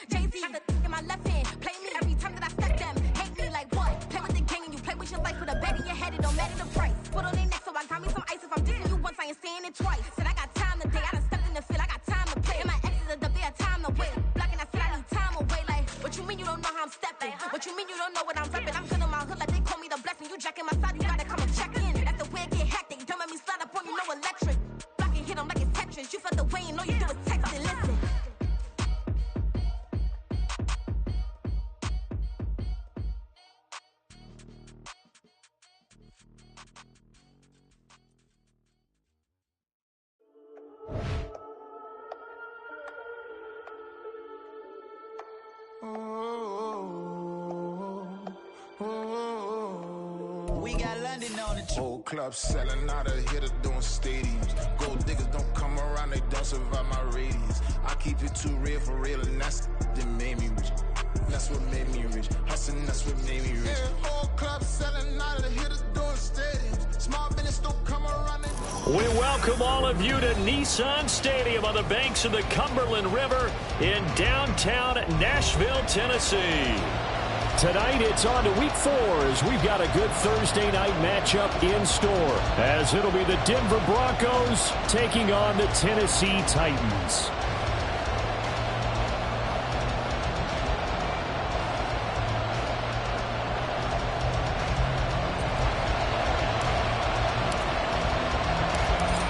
Jay-Z have the in my left hand. Play me every time that I step them. Hate me like what? Play with the game and you play with your life with a bet in your head. It don't matter the price. Put on their neck, so I got me some ice. If I'm dissing you once, I ain't saying it twice. Said I got time today. I done stepped in the field. I got time to play. And my exes are up there, time to wait. Blocking, I said I need time away. Like, what you mean you don't know how I'm stepping? What you mean you don't know what I'm repping? I'm good in my hood like they call me the blessing. You jacking my side, you gotta come and check in. That's the way I get hacked. They don't make me slide up on you, no electric. Blocking, hit them like it's Tetris. You felt the way and all you do is text and listen. We got London on the whole club selling out of hitter doing stadiums. Gold diggers don't come around, they don't survive my radius. I keep it too real for real, and that's that made me rich. That's what made me rich. Hustling, that's what made me rich. Yeah, whole club selling out of hitters doing stadiums. Small business don't come around. We welcome all of you to Nissan Stadium on the banks of the Cumberland River in downtown Nashville, Tennessee. Tonight, it's on to Week 4 as we've got a good Thursday night matchup in store, as it'll be the Denver Broncos taking on the Tennessee Titans.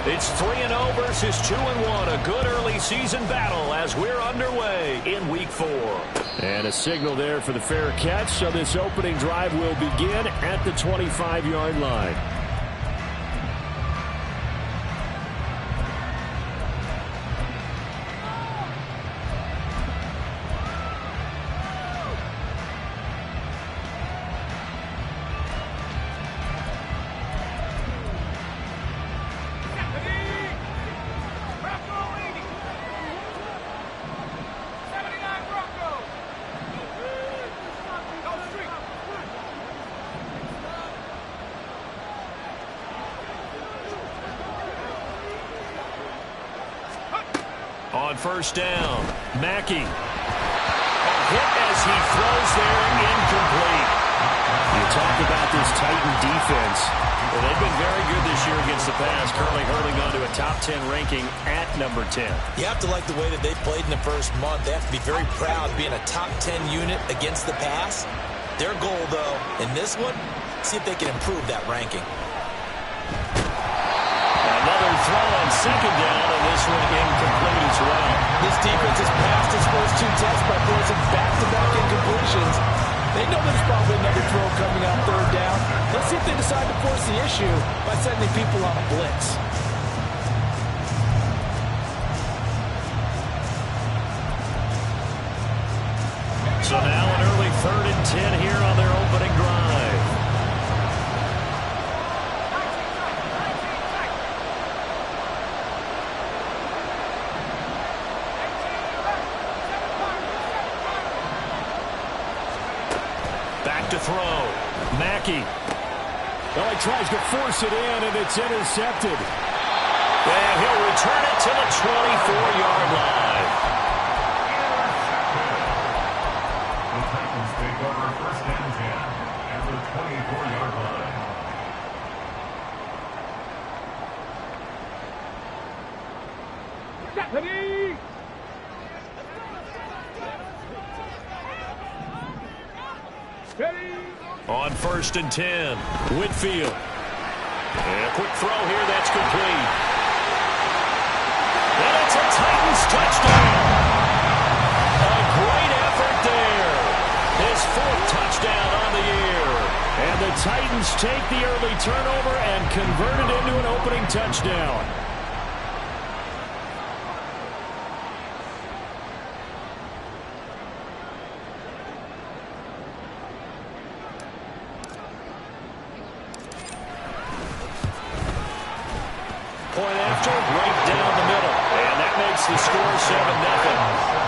It's 3-0 versus 2-1, a good early season battle as we're underway in Week 4. And a signal there for the fair catch, so this opening drive will begin at the 25-yard line. On first down, Mackey. A hit as he throws there, incomplete. You talk about this Titan defense. Well, they've been very good this year against the pass, currently hurling on to a top 10 ranking at number 10. You have to like the way that they played in the first month. They have to be very proud being a top 10 unit against the pass. Their goal, though, in this one, see if they can improve that ranking. Another throw on second down, and this one incomplete as well. This defense has passed its first two tests by forcing back-to-back incompletions. They know there's probably another throw coming on third down. Let's see if they decide to force the issue by sending people on a blitz. So now an early 3rd and 10 here on their opening drive. Back to throw. Mackey. Well, he tries to force it in, and it's intercepted. And he'll return it to the 24-yard line. The Titans take over 1st and 10 at the 24-yard line. Ready? Ready? On 1st and 10, Whitfield. And a quick throw here, that's complete. And it's a Titans touchdown. A great effort there. His 4th touchdown on the year. And the Titans take the early turnover and convert it into an opening touchdown. Point after, right down the middle. And that makes the score 7-0.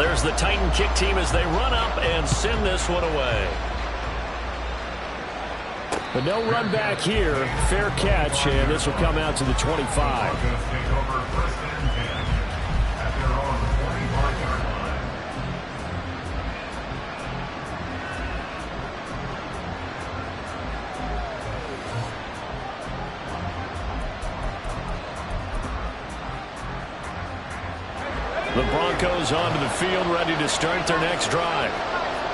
There's the Titan kick team as they run up and send this one away. But no run back here. Fair catch, and this will come out to the 25. The Broncos onto the field, ready to start their next drive.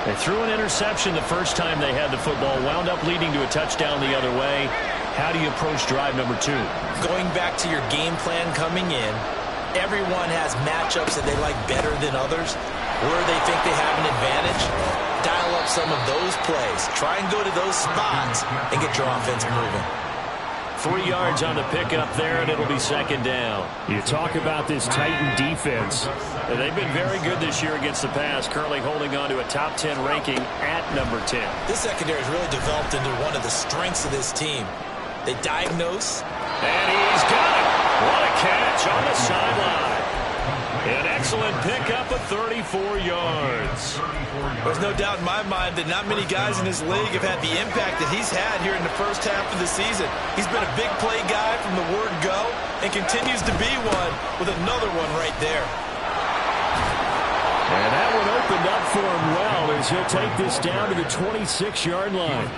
They threw an interception the first time they had the football, wound up leading to a touchdown the other way. How do you approach drive number 2? Going back to your game plan coming in, everyone has matchups that they like better than others. Where they think they have an advantage, dial up some of those plays. Try and go to those spots and get your offense moving. 3 yards on the pickup there, and it'll be second down. You talk about this Titan defense. They've been very good this year against the pass, currently holding on to a top 10 ranking at number 10. This secondary has really developed into one of the strengths of this team. They diagnose. And he's got it. What a catch on the sideline. An excellent pickup of 34 yards. There's no doubt in my mind that not many guys in this league have had the impact that he's had here in the first half of the season. He's been a big play guy from the word go and continues to be one with another one right there. And that one opened up for him well as he'll take this down to the 26-yard line.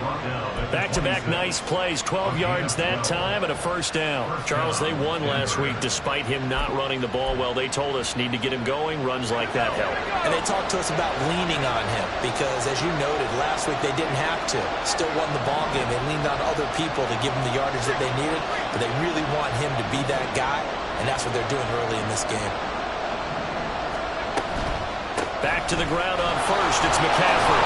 Back-to-back nice plays, 12 yards that time and a first down. Charles, they won last week despite him not running the ball well. They told us need to get him going. Runs like that help. And they talked to us about leaning on him because, as you noted, last week they didn't have to. Still won the ball game. They leaned on other people to give them the yardage that they needed, but they really want him to be that guy, and that's what they're doing early in this game. Back to the ground on first. It's McCaffrey.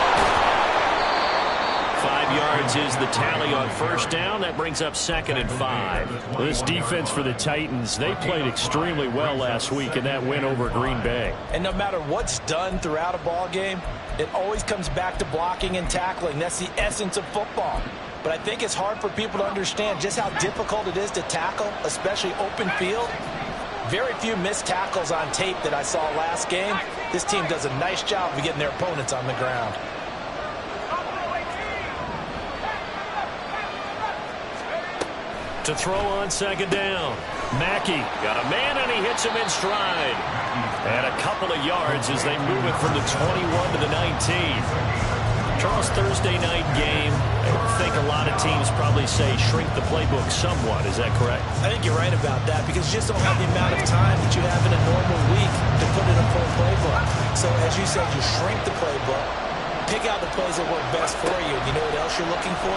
5 yards is the tally on first down. That brings up 2nd and 5. This defense for the Titans, they played extremely well last week in that win over Green Bay. And no matter what's done throughout a ball game, it always comes back to blocking and tackling. That's the essence of football. But I think it's hard for people to understand just how difficult it is to tackle, especially open field. Very few missed tackles on tape that I saw last game. This team does a nice job of getting their opponents on the ground. To throw on second down. Mackey got a man and he hits him in stride. And a couple of yards as they move it from the 21 to the 19. Charles, Thursday night game, I think a lot of teams probably say shrink the playbook somewhat. Is that correct? I think you're right about that because you just don't have the amount of time that you have in a normal week to put in a full playbook. So as you said, you shrink the playbook, pick out the plays that work best for you. You know what else you're looking for?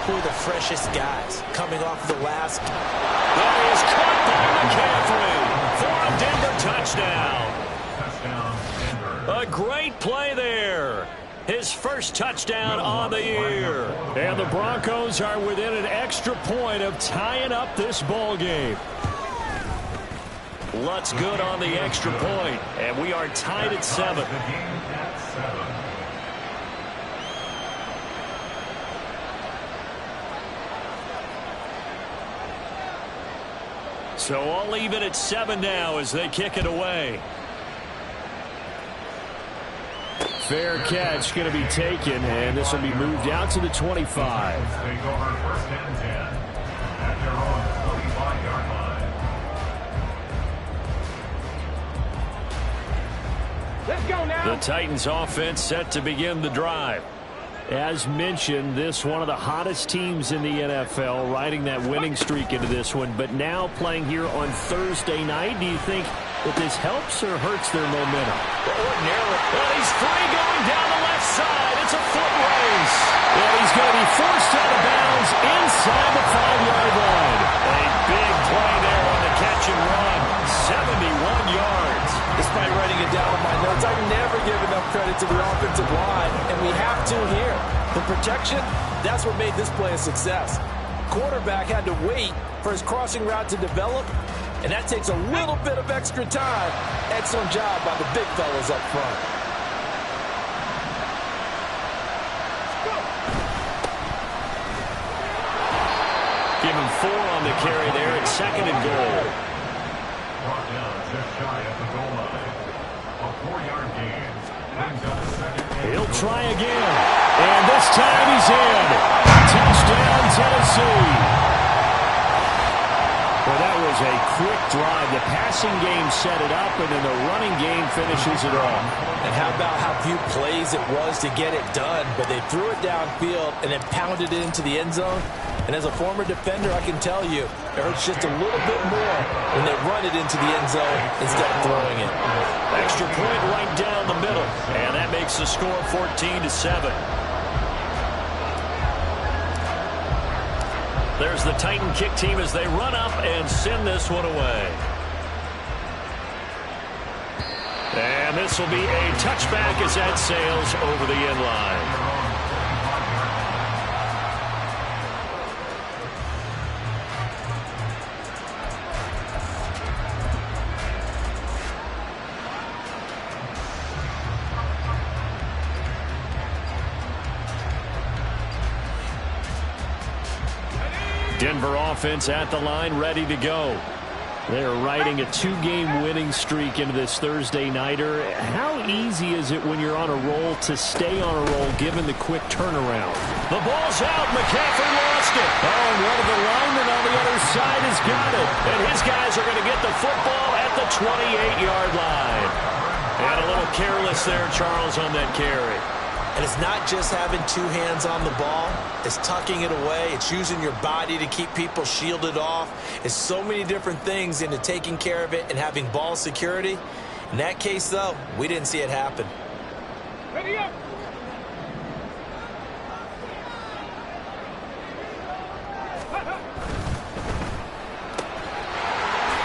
Who are the freshest guys coming off the last? That is caught by McCaffrey for a Denver touchdown. A great play there. His first touchdown on the year. And the Broncos are within an extra point of tying up this ball game. Lutz good on the extra point, and we are tied at 7. So all even at 7 now as they kick it away. Fair catch going to be taken, and this will be moved out to the 25. Take over 1st and 10 at their own 45-yard line. Let's go now. The Titans offense set to begin the drive. As mentioned, this one of the hottest teams in the NFL, riding that winning streak into this one, but now playing here on Thursday night. Do you think that this helps or hurts their momentum? Ordinarily, well, he's free going down the left side. It's a foot race. And he's going to be forced out of bounds inside the 5-yard line. A big play there on the catch and run. 71 yards. Despite writing it down in my notes, I never give enough credit to the offensive line, and we have to here. The protection, that's what made this play a success. Quarterback had to wait for his crossing route to develop, and that takes a little bit of extra time. Excellent job by the big fellas up front. Give him 4 on the carry there at 2nd and goal. Brought down just shy of the goal line. A 4-yard gain. Brings up second and He'll try again. And this time he's in. Touchdown, Tennessee. Well, that was a quick drive. The passing game set it up, and then the running game finishes it off. And how about how few plays it was to get it done, but they threw it downfield and then pounded it into the end zone. And as a former defender, I can tell you, it hurts just a little bit more when they run it into the end zone instead of throwing it. Extra point right down the middle, and that makes the score 14-7. There's the Titan kick team as they run up and send this one away. And this will be a touchback as that sails over the end line. Denver offense at the line, ready to go. They're riding a 2-game winning streak into this Thursday nighter. How easy is it when you're on a roll to stay on a roll given the quick turnaround? The ball's out. McCaffrey lost it. Oh, and one of the linemen on the other side has got it. And his guys are going to get the football at the 28-yard line. And a little careless there, Charles, on that carry. And it's not just having two hands on the ball. It's tucking it away. It's using your body to keep people shielded off. It's so many different things into taking care of it and having ball security. In that case, though, we didn't see it happen. Ready up.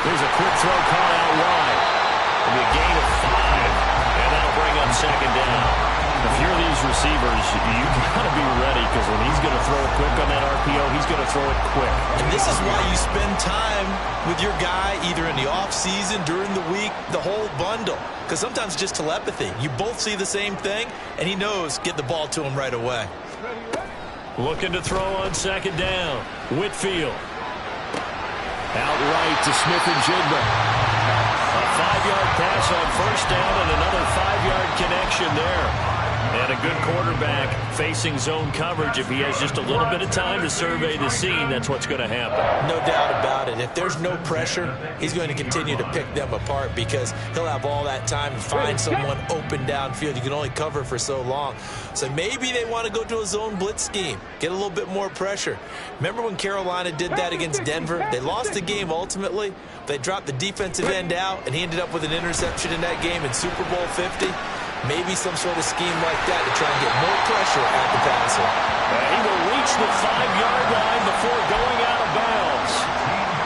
There's a quick throw caught out wide. It'll be a gain of 5, and that'll bring up second down. If you're these receivers, you got to be ready because when he's going to throw it quick on that RPO, he's going to throw it quick. And this is why you spend time with your guy either in the offseason, during the week, the whole bundle. Because sometimes it's just telepathy. You both see the same thing, and he knows get the ball to him right away. Looking to throw on second down. Whitfield. Outright to Smith and Jigba. A 5-yard pass on first down and another 5-yard connection there. And a good quarterback facing zone coverage. If he has just a little bit of time to survey the scene, that's what's going to happen. No doubt about it. If there's no pressure, he's going to continue to pick them apart because he'll have all that time to find someone open downfield. You can only cover for so long. So maybe they want to go to a zone blitz scheme, get a little bit more pressure. Remember when Carolina did that against Denver? They lost the game ultimately. They dropped the defensive end out, and he ended up with an interception in that game in Super Bowl 50. Maybe some sort of scheme like that to try and get more pressure at the passer. He will reach the 5-yard line before going out of bounds.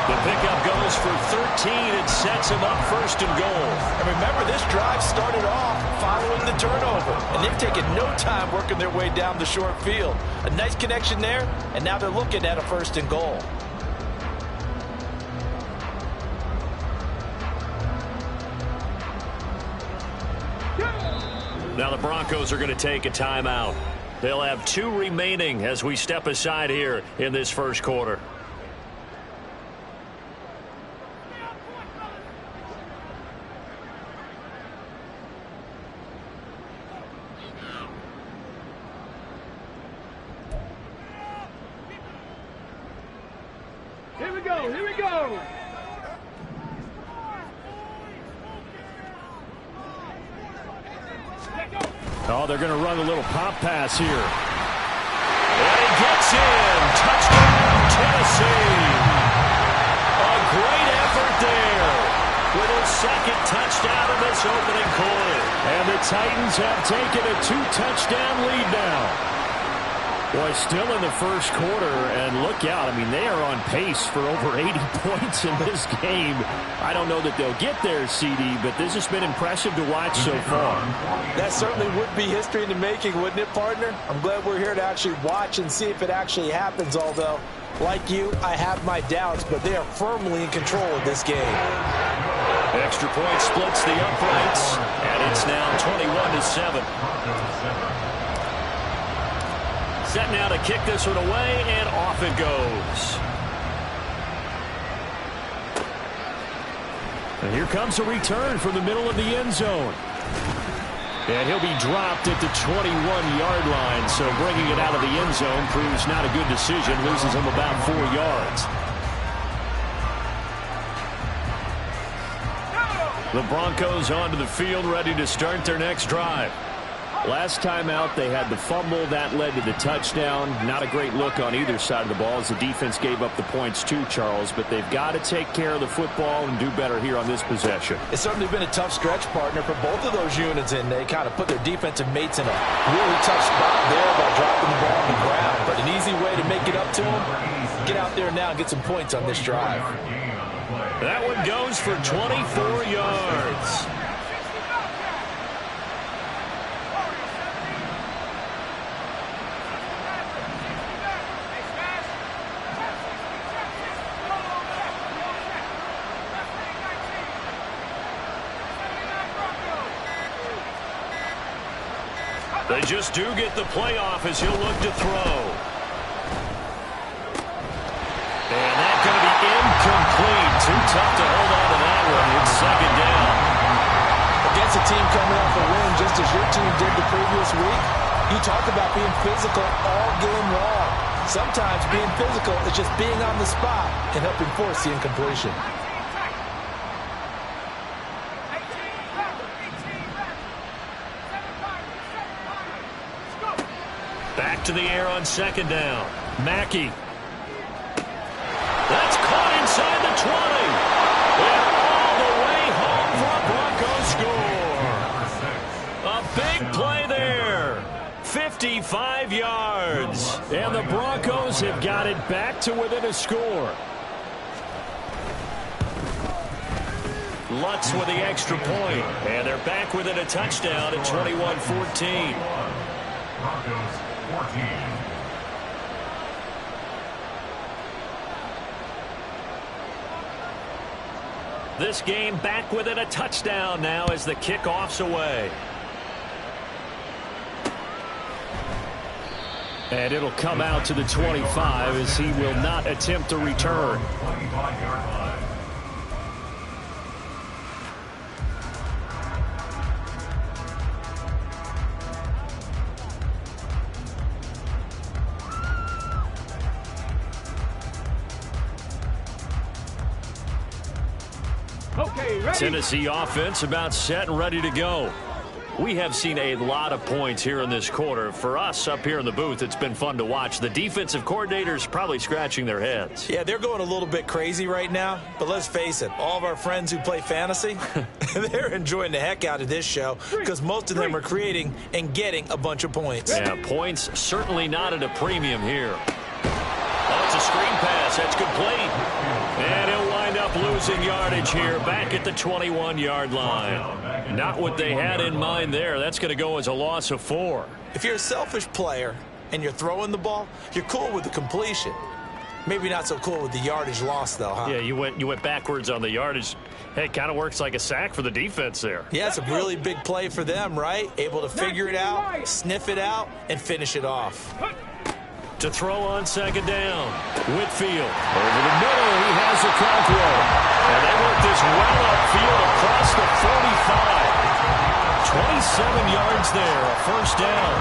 The pickup goes for 13 and sets him up first and goal. And remember, this drive started off following the turnover, and they've taken no time working their way down the short field. A nice connection there, and now they're looking at a first and goal. Now the Broncos are going to take a timeout. They'll have 2 remaining as we step aside here in this first quarter. Here we go. Here we go. Oh, they're going to run a little pop pass here. And he gets in. Touchdown, Tennessee. A great effort there with his second touchdown in this opening quarter. And the Titans have taken a 2-touchdown lead now. Boy, still in the first quarter, and look out. I mean, they are on pace for over 80 points in this game. I don't know that they'll get there, CD, but this has been impressive to watch so far. That certainly would be history in the making, wouldn't it, partner? I'm glad we're here to actually watch and see if it actually happens, although, like you, I have my doubts, but they are firmly in control of this game. Extra point splits the uprights, and it's now 21-7. Set now to kick this one away, and off it goes. And here comes a return from the middle of the end zone. And he'll be dropped at the 21-yard line, so bringing it out of the end zone proves not a good decision, loses him about 4 yards. The Broncos onto the field, ready to start their next drive. Last time out, they had the fumble. That led to the touchdown. Not a great look on either side of the ball as the defense gave up the points too, Charles. But they've got to take care of the football and do better here on this possession. It's certainly been a tough stretch, partner, for both of those units, and they kind of put their defensive mates in a really tough spot there by dropping the ball on the ground. But an easy way to make it up to them, get out there now and get some points on this drive. That one goes for 24 yards. They just do get the playoff as he'll look to throw. And that's going to be incomplete. Too tough to hold on to that one. It's second down. Against a team coming off a win just as your team did the previous week, you talk about being physical all game long. Sometimes being physical is just being on the spot and helping force the incompletion. Back to the air on second down. Mackey. That's caught inside the 20. And all the way home for a Broncos score. A big play there. 55 yards. And the Broncos have got it back to within a score. Lutz with the extra point. And they're back within a touchdown at 21-14. Broncos 14. This game back within a touchdown now as the kickoff's away. And it'll come out to the 25 as he will not attempt to return. 25-yard line. Tennessee offense about set and ready to go. We have seen a lot of points here in this quarter. For us up here in the booth, it's been fun to watch. The defensive coordinators probably scratching their heads. Yeah, they're going a little bit crazy right now. But let's face it, all of our friends who play fantasy, they're enjoying the heck out of this show because most of them are creating and getting a bunch of points. Yeah, points certainly not at a premium here. Oh, it's a screen pass. That's complete. And he'll wind up losing yardage here back at the 21-yard line. Not what they had in mind there. That's going to go as a loss of 4. If you're a selfish player and you're throwing the ball, you're cool with the completion. Maybe not so cool with the yardage loss, though, huh? Yeah, you went backwards on the yardage. Hey, it kind of works like a sack for the defense there. Yeah, it's a really big play for them, right? Able to figure it out, sniff it out, and finish it off. To throw on second down. Whitfield over the middle. He has a control. And they work this well upfield across the 45. 27 yards there. A first down.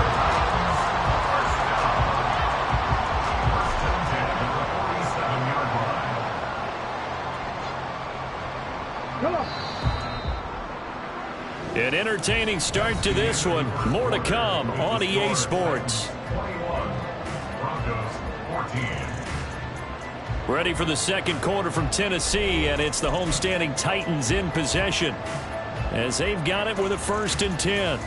An entertaining start to this one. More to come on EA Sports. Ready for the second quarter from Tennessee, and it's the homestanding Titans in possession as they've got it with a 1st and 10.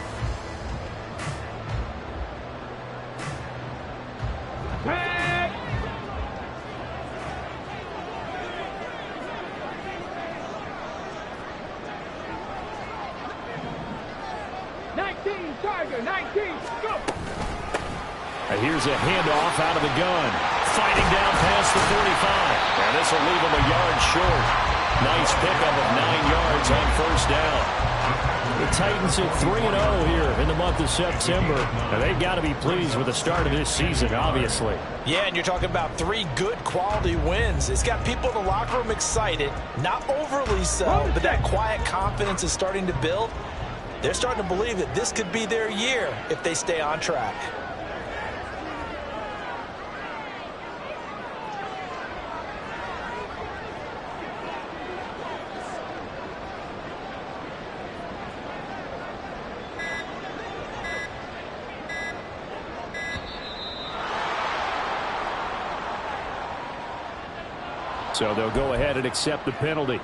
Here's a handoff out of the gun. Fighting down past the 45. And this will leave him a yard short. Nice pickup of 9 yards on first down. The Titans at 3-0 here in the month of September. And they've got to be pleased with the start of this season, obviously. Yeah, and you're talking about 3 good quality wins. It's got people in the locker room excited. Not overly so, but that quiet confidence is starting to build. they're starting to believe that this could be their year if they stay on track. So they'll go ahead and accept the penalty.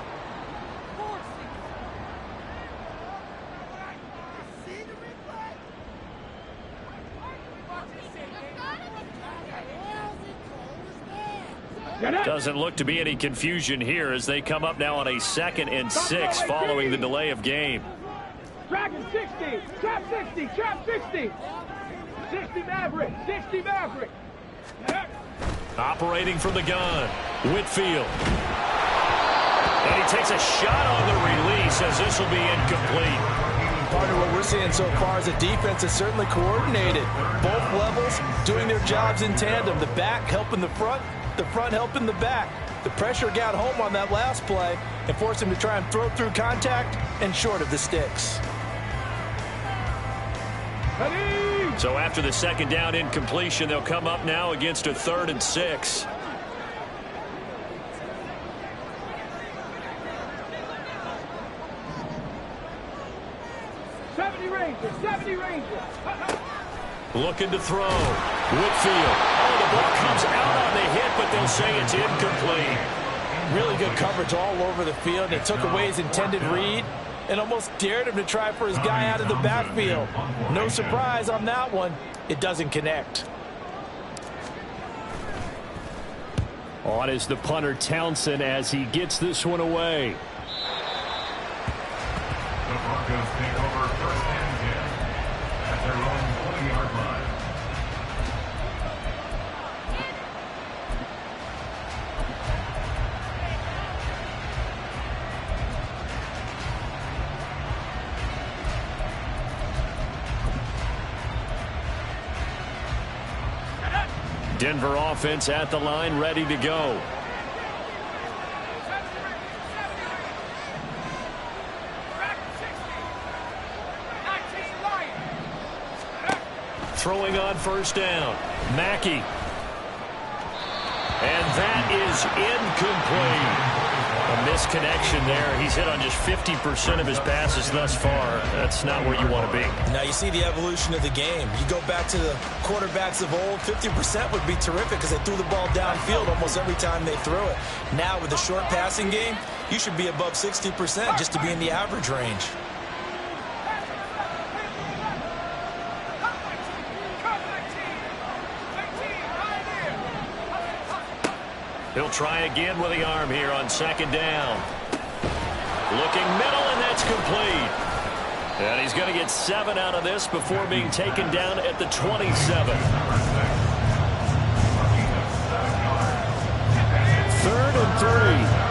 Doesn't look to be any confusion here as they come up now on a 2nd and 6 following the delay of game. Dragon 60, trap 60, trap 60. 60 Maverick, 60 Maverick. Operating from the gun, Whitfield. And he takes a shot on the release as this will be incomplete. Part of what we're seeing so far is the defense is certainly coordinated. Both levels doing their jobs in tandem. The back helping the front helping the back. The pressure got home on that last play and forced him to try and throw through contact and short of the sticks. So after the 2nd down incompletion, they'll come up now against a 3rd and 6. Looking to throw. Whitfield. Oh, the ball comes out on the hit, but they'll say it's incomplete. Really good coverage all over the field. It took away his intended read and almost dared him to try for his guy out of the backfield. No surprise on that one. It doesn't connect. On is the punter Townsend as he gets this one away. The Broncos take over 1st and 10 at their own 20-yard line. Denver offense at the line, ready to go. Throwing on 1st down. Mackey. And that is incomplete. A misconnection there. He's hit on just 50% of his passes thus far. That's not where you want to be. Now you see the evolution of the game. You go back to the quarterbacks of old, 50% would be terrific because they threw the ball downfield almost every time they threw it. Now with the short passing game, you should be above 60% just to be in the average range. He'll try again with the arm here on 2nd down. Looking middle, and that's complete. And he's going to get 7 out of this before being taken down at the 27. 3rd and 3.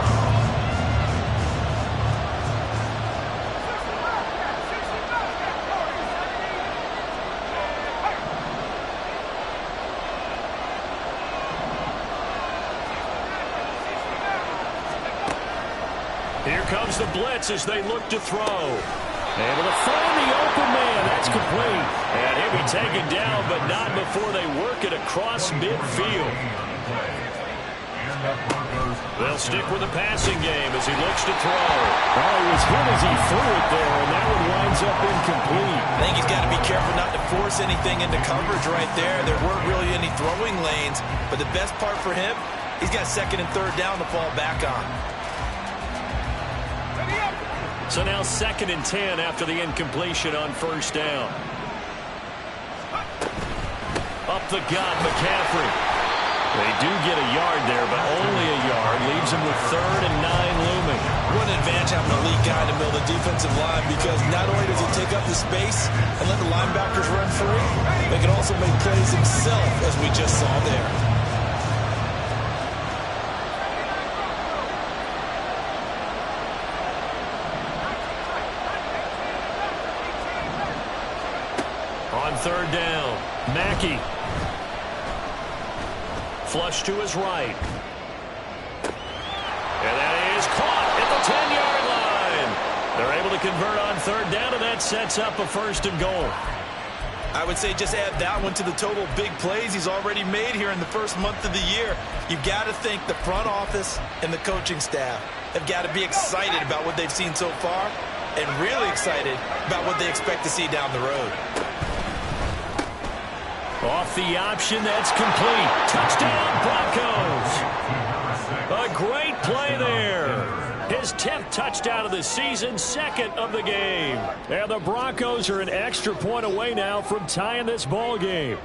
Here comes the blitz as they look to throw. Able to find the open man. That's complete. And he'll be taken down, but not before they work it across midfield. They'll stick with the passing game as he looks to throw. Oh, he was hit as he threw it there, and that one winds up incomplete. I think he's got to be careful not to force anything into coverage right there. There weren't really any throwing lanes, but the best part for him, he's got 2nd and 3rd down to fall back on. So now 2nd and 10 after the incompletion on 1st down. Up the gut, McCaffrey. They do get a yard there, but only a yard. Leaves them with 3rd and 9 looming. What an advantage having a elite guy in the middle of the defensive line, because not only does he take up the space and let the linebackers run free, they can also make plays himself, as we just saw there. On 3rd down, Mackey. Flush to his right. And that is caught at the 10-yard line. They're able to convert on third down, and that sets up a 1st and goal. I would say just add that one to the total big plays he's already made here in the first month of the year. You've got to think the front office and the coaching staff have got to be excited about what they've seen so far and really excited about what they expect to see down the road. Off the option, that's complete. Touchdown, Broncos. A great play there. His 10th touchdown of the season, 2nd of the game. And the Broncos are an extra point away now from tying this ball game.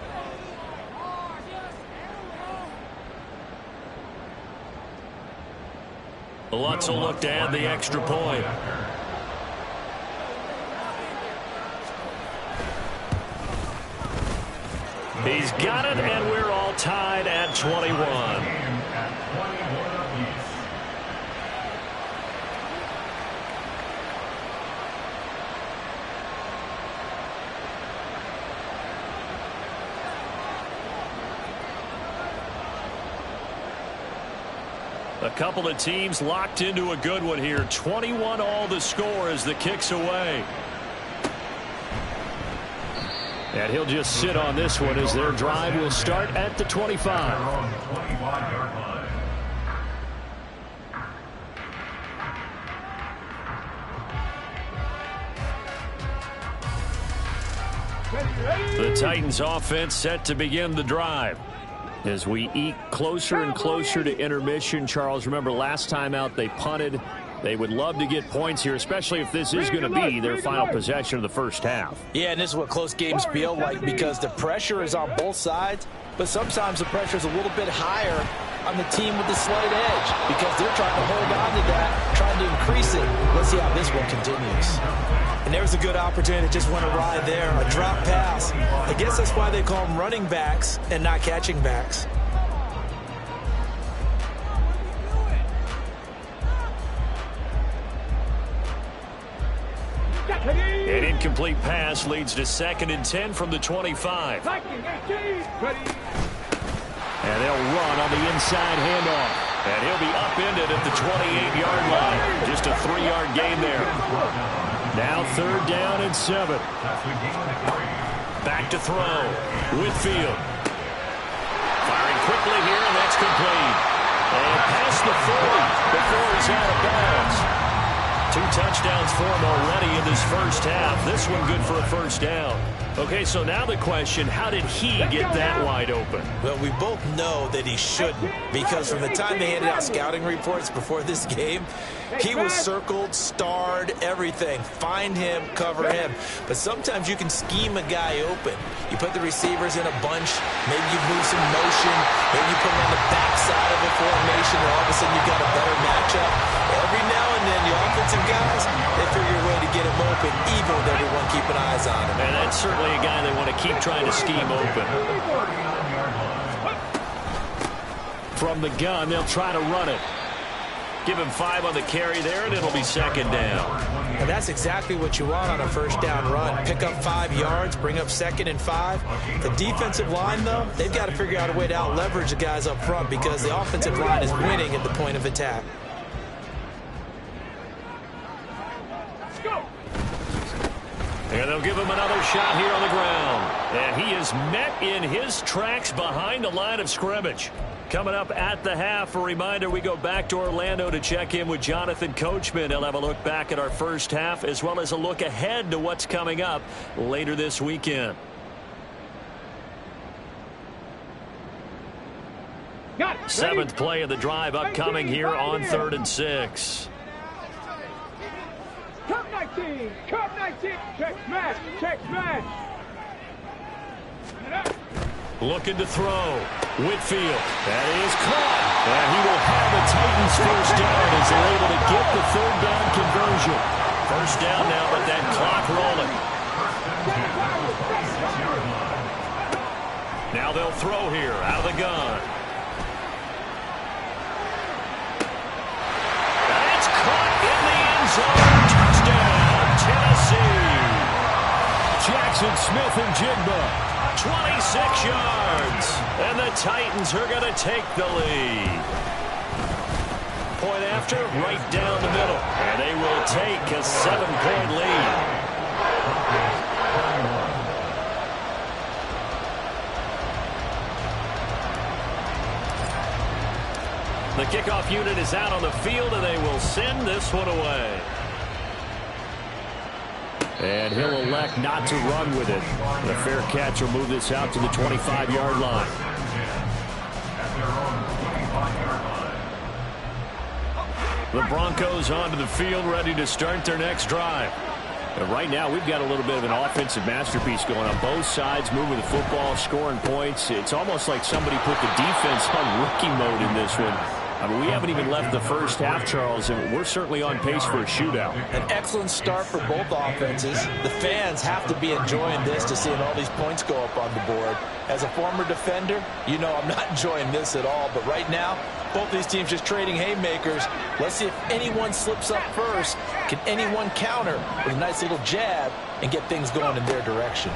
Lutz will look to add the extra point. He's got it, and we're all tied at 21. A couple of teams locked into a good one here. 21 all the score as the kick's away. And he'll just sit on this one as their drive will start at the 25. The Titans offense set to begin the drive. As we eke closer and closer to intermission, Charles, remember last time out they punted. They would love to get points here, especially if this is going to be their final possession of the first half. Yeah, and this is what close games feel like because the pressure is on both sides, but sometimes the pressure is a little bit higher on the team with the slight edge because they're trying to hold on to that, trying to increase it. Let's see how this one continues. And there's a good opportunity to just went awry there, a drop pass. I guess that's why they call them running backs and not catching backs. An incomplete pass leads to 2nd and 10 from the 25. And they'll run on the inside handoff. And he'll be upended at the 28-yard line. Just a 3-yard gain there. Now 3rd down and 7. Back to throw. Whitfield. Firing quickly here, and that's complete. And past the 40 before he's out of bounds. 2 touchdowns for him already in this first half. This one good for a 1st down. Okay, so now the question, how did he get that wide open? Well, we both know that he shouldn't because from the time they handed out scouting reports before this game, he was circled, starred, everything. Find him, cover him. But sometimes you can scheme a guy open. You put the receivers in a bunch. Maybe you move some motion. Maybe you put him on the backside of a formation, and all of a sudden you've got a better matchup. Every now and then, the offensive guys, they figure a way to get him open, even with everyone keeping eyes on him. And that's certainly a guy they want to keep trying to scheme open. From the gun, they'll try to run it. Give him 5 on the carry there, and it'll be 2nd down. And that's exactly what you want on a 1st down run. Pick up 5 yards, bring up 2nd and 5. The defensive line, though, they've got to figure out a way to out-leverage the guys up front because the offensive line is winning at the point of attack. And they'll give him another shot here on the ground. And he is met in his tracks behind the line of scrimmage. Coming up at the half, a reminder, we go back to Orlando to check in with Jonathan Coachman. He'll have a look back at our first half as well as a look ahead to what's coming up later this weekend. Seventh play of the drive upcoming here on 3rd and 6. Cup 19, Cup 19, check smash, check smash. Looking to throw. Whitfield. That is caught. And he will have the Titans 1st down as they're able to get the 3rd down conversion. 1st down now, but that clock rolling. Now they'll throw here out of the gun. That's caught in the end zone. Touchdown, Tennessee. Jackson Smith and Jigba. 26 yards, and the Titans are going to take the lead. point after, right down the middle. And they will take a 7-point lead. The kickoff unit is out on the field, and they will send this one away. And he'll elect not to run with it. The fair catch will move this out to the 25-yard line. The Broncos onto the field, ready to start their next drive. And right now, we've got a little bit of an offensive masterpiece going on both sides, moving the football, scoring points. It's almost like somebody put the defense on rookie mode in this one. I mean, we haven't even left the first half, Charles, and we're certainly on pace for a shootout. An excellent start for both offenses. The fans have to be enjoying this to seeing all these points go up on the board. As a former defender, you know I'm not enjoying this at all. But right now, both these teams just trading haymakers. Let's see if anyone slips up first. Can anyone counter with a nice little jab and get things going in their direction?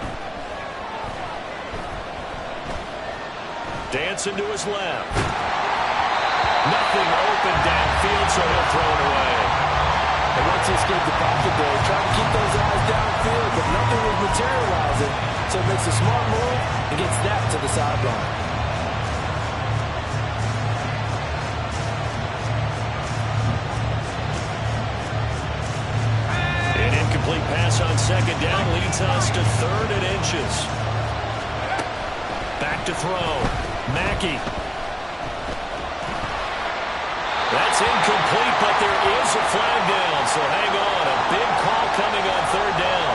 Dancing to his left. Nothing open downfield, so he'll throw it away. And once he escaped the pocket there, trying to keep those eyes downfield, but nothing was materializing. So he makes a smart move and gets that to the sideline. An incomplete pass on second down leads us to 3rd and inches. Back to throw. Mackey. That's incomplete, but there is a flag down, so hang on. A big call coming on 3rd down.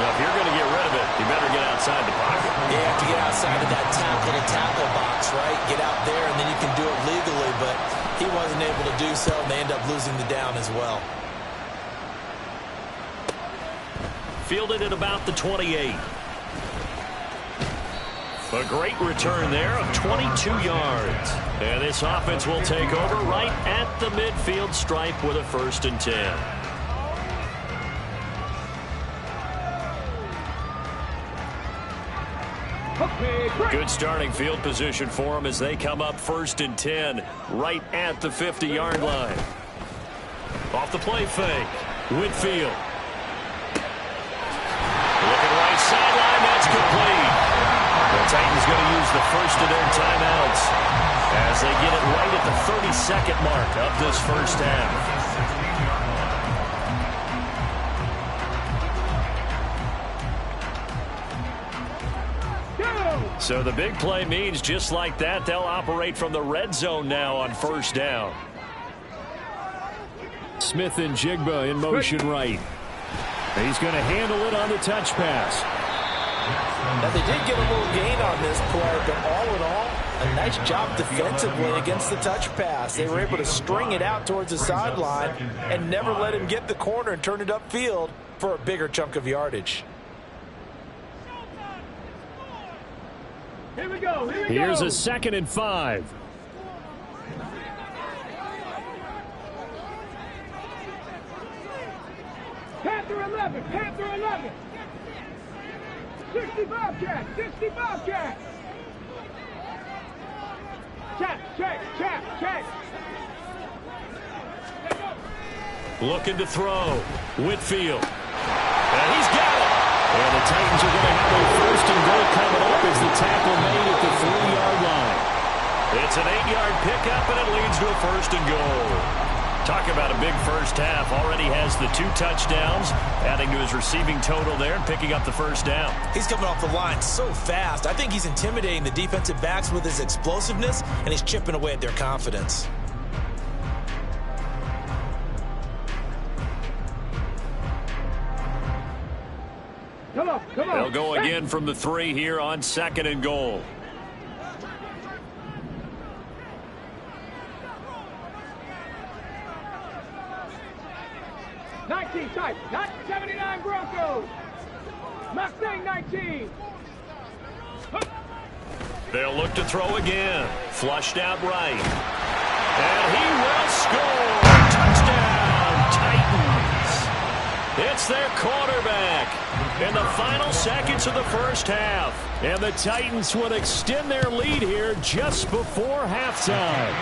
Now, if you're going to get rid of it, you better get outside the pocket. You have to get outside of that tackle-to-tackle box, right? Get out there, and then you can do it legally, but he wasn't able to do so, and they end up losing the down as well. Fielded at about the 28. A great return there of 22 yards. And this offense will take over right at the midfield stripe with a 1st and 10. Good starting field position for them as they come up 1st and 10 right at the 50-yard line. Off the play fake. Whitfield. Looking right sideline. That's complete. The Titans going to use the first of their timeouts as they get it right at the 32nd mark of this first half. So the big play means just like that, they'll operate from the red zone now on 1st down. Smith and Jigba in motion right. He's going to handle it on the touch pass. Now, they did get a little gain on this play, but all in all, a nice job defensively against the touch pass. They were able to string it out towards the sideline and never let him get the corner and turn it upfield for a bigger chunk of yardage. Here we go. Here's a 2nd and 5. Panther 11. Panther 11. 65 cat. 65 cat. Check. Looking to throw. Whitfield. And he's got it. And the Titans are going to have a 1st and goal coming up as the tackle made at the 3-yard line. It's an 8-yard pickup, and it leads to a 1st and goal. Talk about a big first half. Already has the 2 touchdowns, adding to his receiving total there and picking up the 1st down. He's coming off the line so fast. I think he's intimidating the defensive backs with his explosiveness, and he's chipping away at their confidence. Come on. They'll go again from the 3 here on 2nd and goal. Type, not 79 Broncos. Mustang 19. They'll look to throw again. Flushed out right. And he will score. Touchdown, Titans. It's their quarterback in the final seconds of the first half. And the Titans would extend their lead here just before halftime.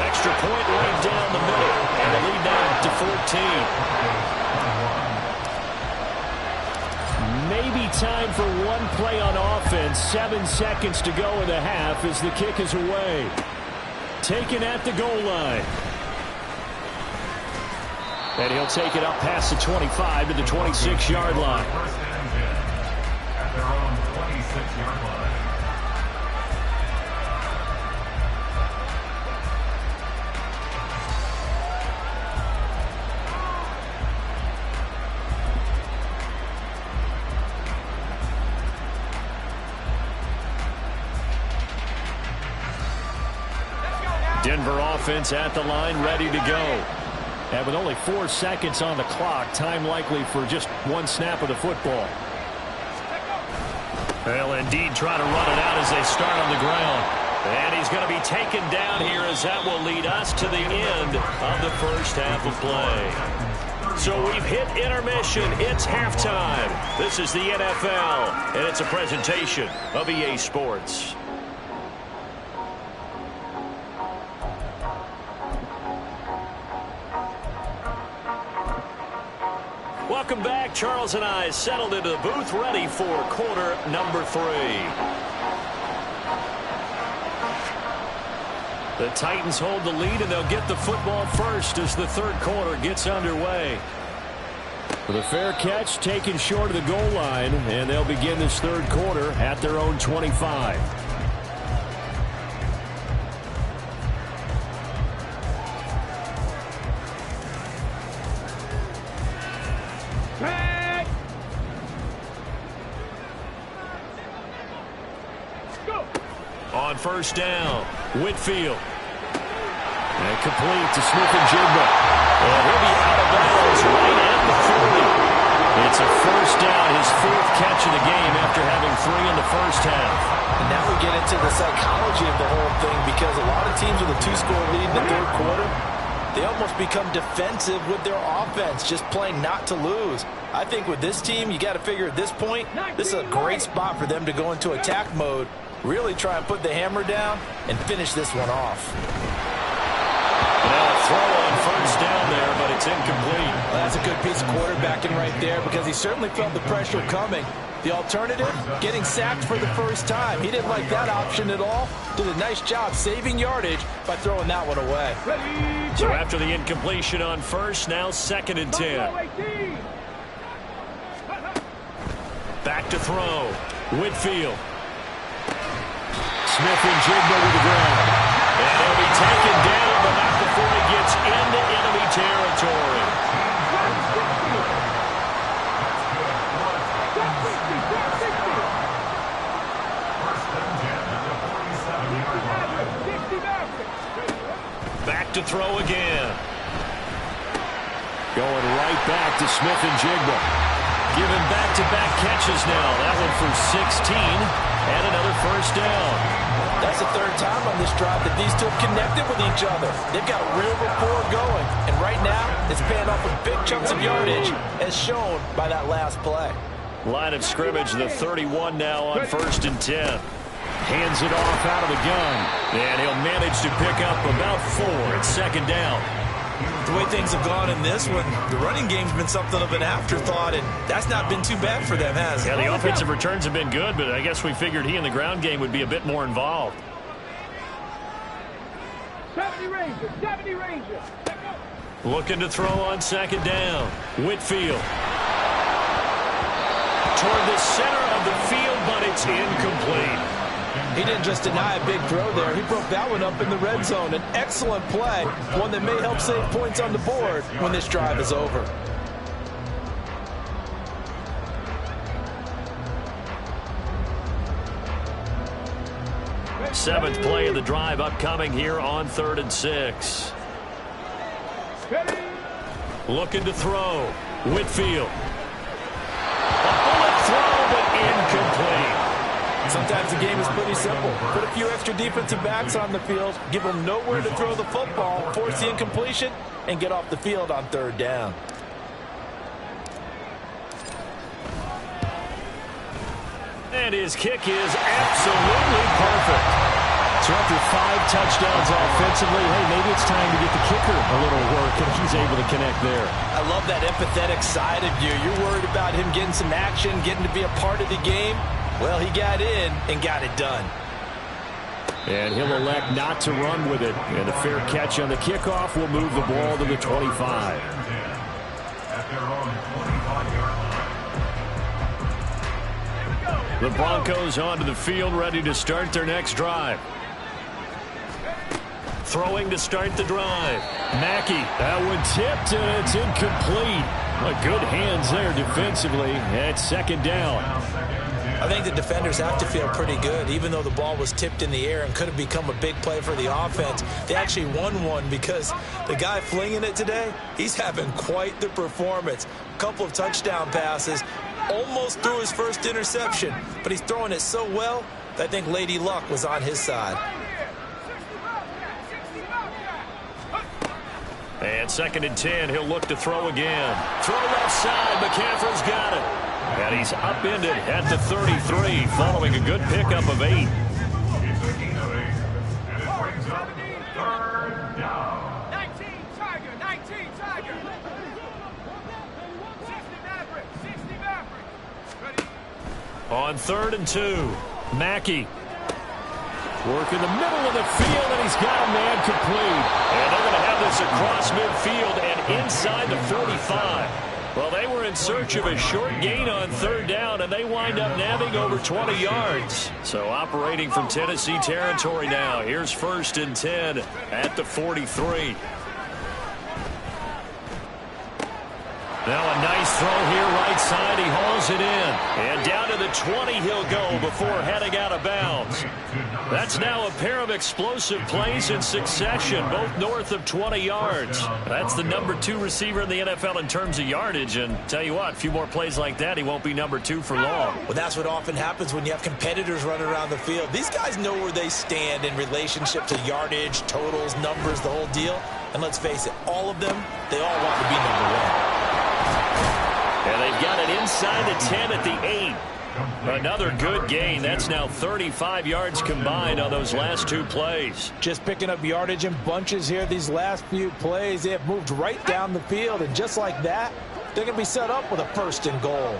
Extra point right down the middle. And the lead now to 14. Maybe time for one play on offense. 7 seconds to go in the half as the kick is away. Taken at the goal line. And he'll take it up past the 25 to the 26-yard line. First and 10 at their own 26-yard line. Denver offense at the line, ready to go. And with only 4 seconds on the clock, time likely for just one snap of the football. They'll indeed try to run it out as they start on the ground. And he's going to be taken down here as that will lead us to the end of the first half of play. So we've hit intermission. It's halftime. This is the NFL, and it's a presentation of EA Sports. Welcome back. Charles and I settled into the booth, ready for quarter number 3. The Titans hold the lead, and they'll get the football first as the third quarter gets underway. With a fair catch taken short of the goal line, and they'll begin this third quarter at their own 25. On first down, Whitfield. And complete to Smith-Njigba. And he'll be out of bounds right at the 40. It's a first down, his 4th catch of the game after having 3 in the first half. And now we get into the psychology of the whole thing, because a lot of teams with a 2-score lead in the third quarter, they almost become defensive with their offense, just playing not to lose. I think with this team, you got to figure at this point, this is a great spot for them to go into attack mode, really try and put the hammer down and finish this one off. Now a throw on first down there, but it's incomplete. Well, that's a good piece of quarterbacking right there, because he certainly felt the pressure coming. The alternative, getting sacked for the first time. He didn't like that option at all. Did a nice job saving yardage by throwing that one away. So after the incompletion on first, now 2nd and 10. Back to throw. Whitfield. Smith-Njigba with the ground. And he'll be taken down, but not before he gets into enemy territory. Back to throw again. Going right back to Smith-Njigba. Giving back-to-back catches now. That one for 16 and another first down. That's the 3rd time on this drive that these two have connected with each other. They've got a real rapport going. And right now, it's paying off with big chunks of yardage, as shown by that last play. Line of scrimmage, the 31 now on 1st and 10. Hands it off out of the gun. And he'll manage to pick up about 4. It's 2nd down. The way things have gone in this one, the running game's been something of an afterthought, and that's not been too bad for them, has it? Yeah, the offensive returns have been good, but I guess we figured he in the ground game would be a bit more involved. 70 Rangers. Looking to throw on 2nd down. Whitfield. Toward the center of the field, but it's incomplete. He didn't just deny a big throw there. He broke that one up in the red zone. An excellent play, one that may help save points on the board when this drive is over. Seventh play of the drive upcoming here on 3rd and 6. Looking to throw. Whitfield. A bullet throw, but incomplete. Sometimes the game is pretty simple. Put a few extra defensive backs on the field, give them nowhere to throw the football, force the incompletion, and get off the field on 3rd down. And his kick is absolutely perfect. So after 5 touchdowns offensively, hey, maybe it's time to get the kicker a little work, and he's able to connect there. I love that empathetic side of you. You're worried about him getting some action, getting to be a part of the game. Well, he got in and got it done. And he'll elect not to run with it. And a fair catch on the kickoff will move the ball to the 25. The Broncos onto the field, ready to start their next drive. Throwing to start the drive. Mackey, that one tipped, and it's incomplete. Good hands there defensively at second down. I think the defenders have to feel pretty good. Even though the ball was tipped in the air and could have become a big play for the offense, they actually won one because the guy flinging it today, he's having quite the performance. A couple of touchdown passes, almost threw his first interception, but he's throwing it so well that I think Lady Luck was on his side. And 2nd and 10, he'll look to throw again. Throw left side, McCaffrey's got it. And he's upended at the 33, following a good pickup of 8. It's a gain of 8, and it brings up 3rd down. 19 Tiger, 19 Tiger. 60 Maverick, 60 Maverick. Ready? On 3rd and 2, Mackey. Work in the middle of the field, and he's got a man complete. And they're going to have this across midfield and inside the 45. Well, they were in search of a short gain on 3rd down, and they wind up nabbing over 20 yards. So operating from Tennessee territory now. Here's 1st and 10 at the 43. Now a nice throw here right side. He hauls it in. And down to the 20 he'll go before heading out of bounds. That's now a pair of explosive plays in succession, both north of 20 yards. That's the number 2 receiver in the NFL in terms of yardage. And tell you what, a few more plays like that, he won't be number 2 for long. Well, that's what often happens when you have competitors running around the field. These guys know where they stand in relationship to yardage, totals, numbers, the whole deal. And let's face it, all of them, they all want to be number 1. And they've got it inside the 10 at the 8. Another good gain. That's now 35 yards combined on those last 2 plays. Just picking up yardage in bunches here. These last few plays, they have moved right down the field. And just like that, they're going to be set up with a 1st and goal.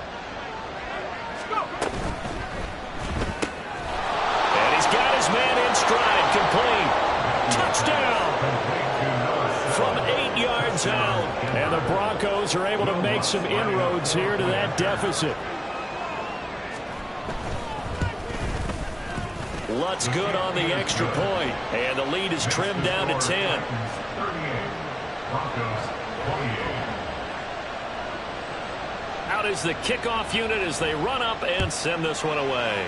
And he's got his man in stride. Complete. Touchdown. From 8 yards out. And the Broncos are able to make some inroads here to that deficit. Lutz good on the extra point. And the lead is trimmed down to 10. 38. Broncos 28. Out is the kickoff unit as they run up and send this one away.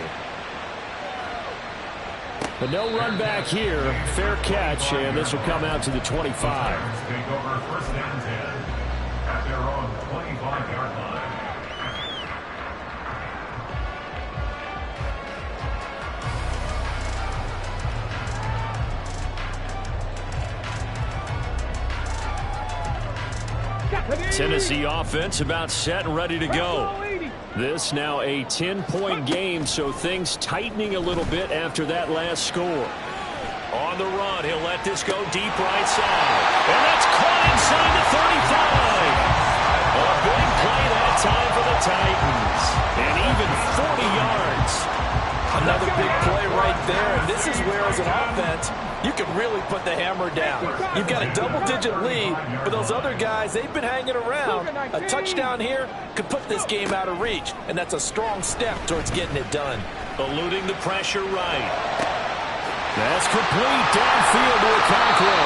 But no run back here. Fair catch, and this will come out to the 25. Take over 1st and 10 at their own 25-yard line. Tennessee offense about set and ready to go. This now a 10-point game, so things tightening a little bit after that last score. On the run, he'll let this go deep right side. And that's caught inside the 35. A big play that time for the Titans. And even 40 yards. Another big play right there. And this is where, as an offense, you can really put the hammer down. You've got a double-digit lead, but those other guys, they've been hanging around. A touchdown here could put this game out of reach, and that's a strong step towards getting it done. Eluding the pressure right. That's complete downfield to Okonkwo.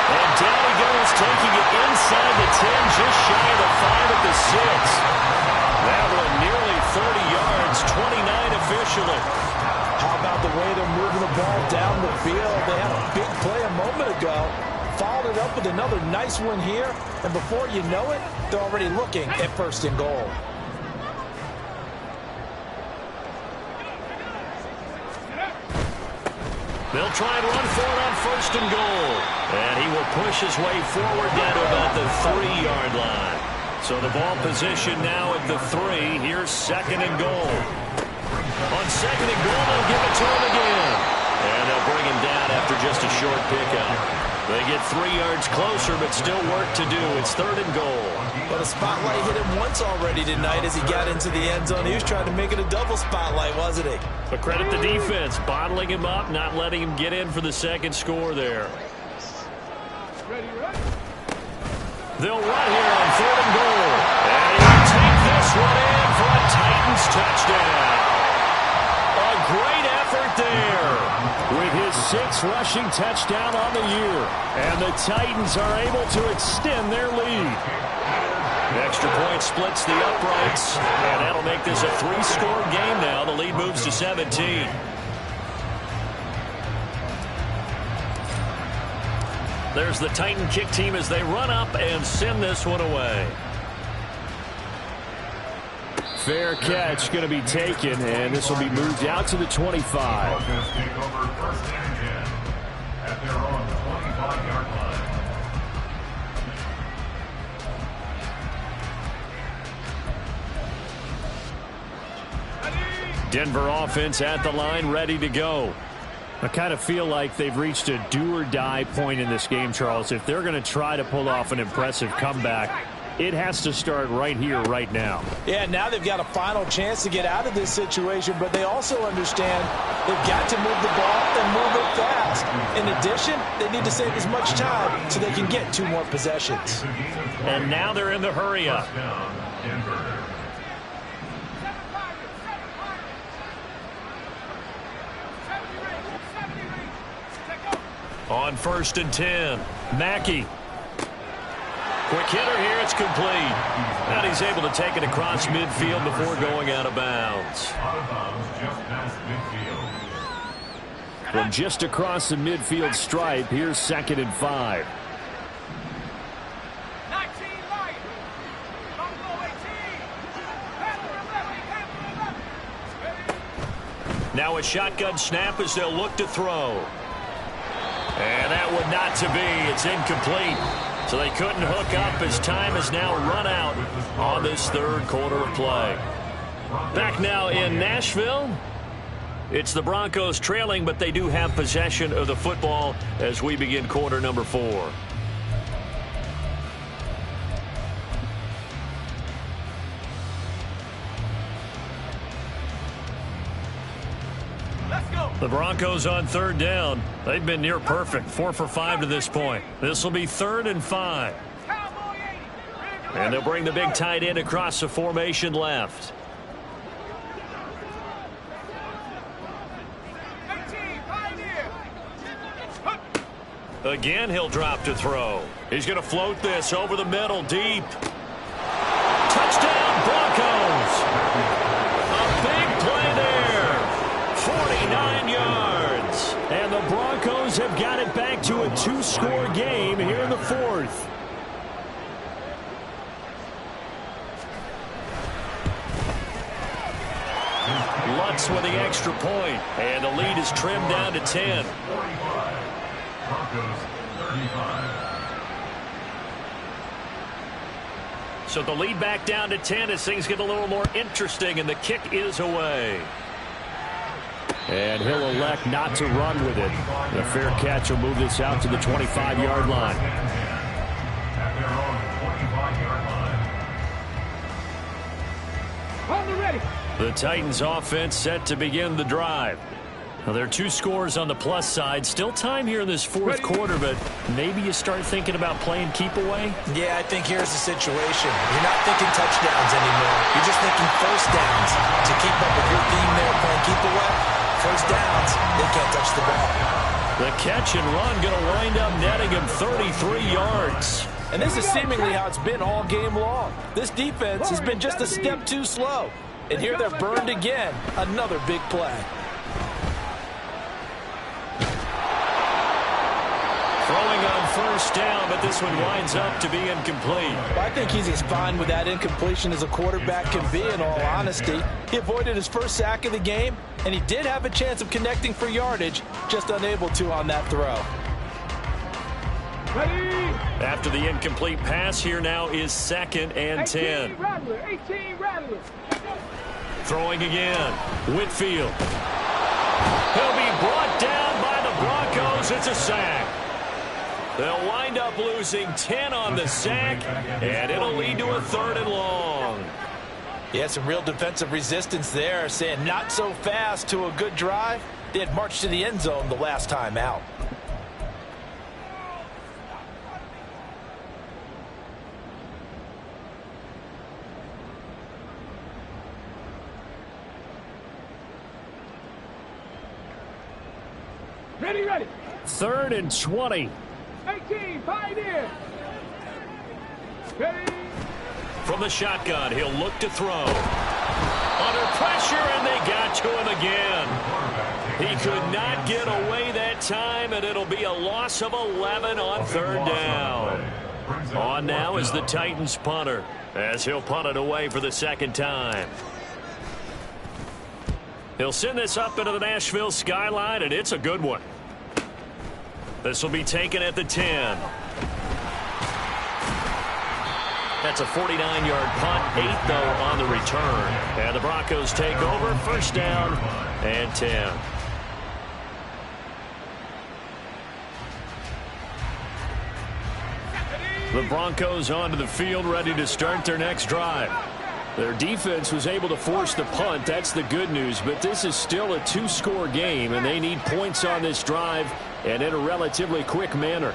And down he goes, taking it inside the 10, just shy of the 5 at the 6. That one nearly 30 yards, 29 officially. How about the way they're moving the ball down the field? They had a big play a moment ago. Followed it up with another nice one here. And before you know it, they're already looking at 1st and goal. They'll try and run for it on 1st and goal. And he will push his way forward down to about the 3-yard line. So the ball position now at the 3. Here's 2nd and goal. On 2nd and goal, they'll give it to him again. And they'll bring him down after just a short pickup. They get 3 yards closer, but still work to do. It's 3rd and goal. Well, the spotlight hit him once already tonight as he got into the end zone. He was trying to make it a double spotlight, wasn't he? But credit the defense, bottling him up, not letting him get in for the second score there. They'll run here on 3rd and goal. And he'll take this one in for a Titans touchdown. A great effort there with his 6th rushing touchdown on the year. And the Titans are able to extend their lead. Extra point splits the uprights, and that'll make this a 3-score game now. The lead moves to 17. There's the Titan kick team as they run up and send this one away. Fair catch going to be taken, and this will be moved out to the 25. Broncos take over 1st and 10 at their own 25-yard line. Denver offense at the line, ready to go. I kind of feel like they've reached a do-or-die point in this game, Charles. If they're going to try to pull off an impressive comeback, it has to start right here, right now. Yeah, now they've got a final chance to get out of this situation, but they also understand they've got to move the ball and move it fast. In addition, they need to save as much time so they can get 2 more possessions. And now they're in the hurry up. On 1st and 10, Mackey. Quick hitter here, it's complete. And he's able to take it across midfield before going out of bounds. Out of bounds just past midfield. From just across the midfield stripe, here's 2nd and 5. Now a shotgun snap as they'll look to throw. And that would not to be. It's incomplete. So they couldn't hook up as time has now run out on this 3rd quarter of play. Back now in Nashville. It's the Broncos trailing, but they do have possession of the football as we begin quarter number 4. The Broncos on 3rd down. They've been near perfect, 4 for 5 to this point. This will be 3rd and 5. And they'll bring the big tight end across the formation left. Again, he'll drop to throw. He's going to float this over the middle, deep. Touchdown, Broncos! A big play there. 49 yards. And the Broncos have got it back to a 2-score game here in the 4th. Lutz with the extra point. And the lead is trimmed down to 10. 45. Broncos 35. So the lead back down to 10 as things get a little more interesting, and the kick is away. And he'll elect not to run with it. The fair catch will move this out to the 25-yard line. At their own 25-yard line. On the ready. The Titans offense set to begin the drive. Now, there are 2 scores on the plus side. Still time here in this 4th quarter, but maybe you start thinking about playing keep away? Yeah, I think here's the situation. You're not thinking touchdowns anymore. You're just thinking 1st downs. To keep up with your theme there playing keep away, 1st downs, they can't touch the ball. The catch and run going to wind up netting him 33 yards. And this is seemingly how it's been all game long. This defense has been just a step too slow. And here they're burned again. Another big play. Throwing on 1st down, but this one winds up to be incomplete. Well, I think he's as fine with that incompletion as a quarterback can be, in all honesty. He avoided his 1st sack of the game, and he did have a chance of connecting for yardage, just unable to on that throw. Ready. After the incomplete pass, here now is 2nd and 10. 18 Rattler. 18 Rattler. Throwing again. Whitfield. He'll be brought down throws. It's a sack. They'll wind up losing 10 on the sack, and it'll lead to a 3rd and long. Yeah, some real defensive resistance there, saying not so fast to a good drive. They had marched to the end zone the last time out. Ready, ready. 3rd and 20. 18, pioneer. Ready. From the shotgun, he'll look to throw. Under pressure, and they got to him again. He could not get away that time, and it'll be a loss of 11 on 3rd down. On now is the Titans punter, as he'll punt it away for the 2nd time. He'll send this up into the Nashville skyline, and it's a good one. This will be taken at the 10. That's a 49-yard punt, 8 though on the return. And the Broncos take over, 1st down and 10. The Broncos onto the field, ready to start their next drive. Their defense was able to force the punt. That's the good news, but this is still a 2-score game, and they need points on this drive and in a relatively quick manner.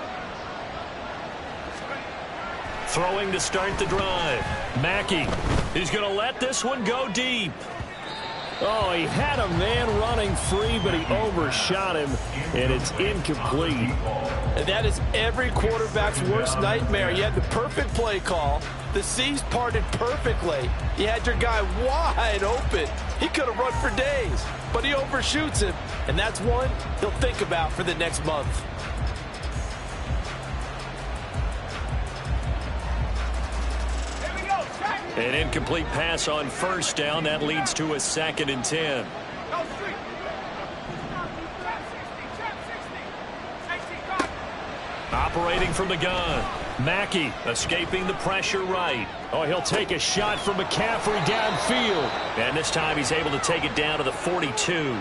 Throwing to start the drive. Mackey. He's going to let this one go deep. Oh, he had a man running free, but he overshot him, and it's incomplete. And that is every quarterback's worst nightmare. You had the perfect play call. The C's parted perfectly. You had your guy wide open. He could have run for days, but he overshoots him, and that's one he'll think about for the next month. An incomplete pass on 1st down. That leads to a 2nd and 10. Operating from the gun. Mackey escaping the pressure right. Oh, he'll take a shot from McCaffrey downfield. And this time he's able to take it down to the 42.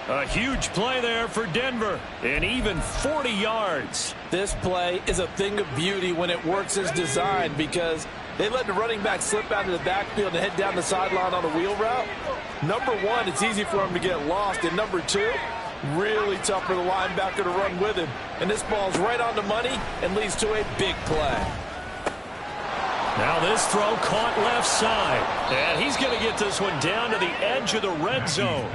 A huge play there for Denver. And even 40 yards. This play is a thing of beauty when it works as designed, because they let the running back slip out of the backfield and head down the sideline on a wheel route. Number one, it's easy for him to get lost. And number two, really tough for the linebacker to run with him. And this ball's right on the money and leads to a big play. Now this throw caught left side. And he's going to get this one down to the edge of the red zone.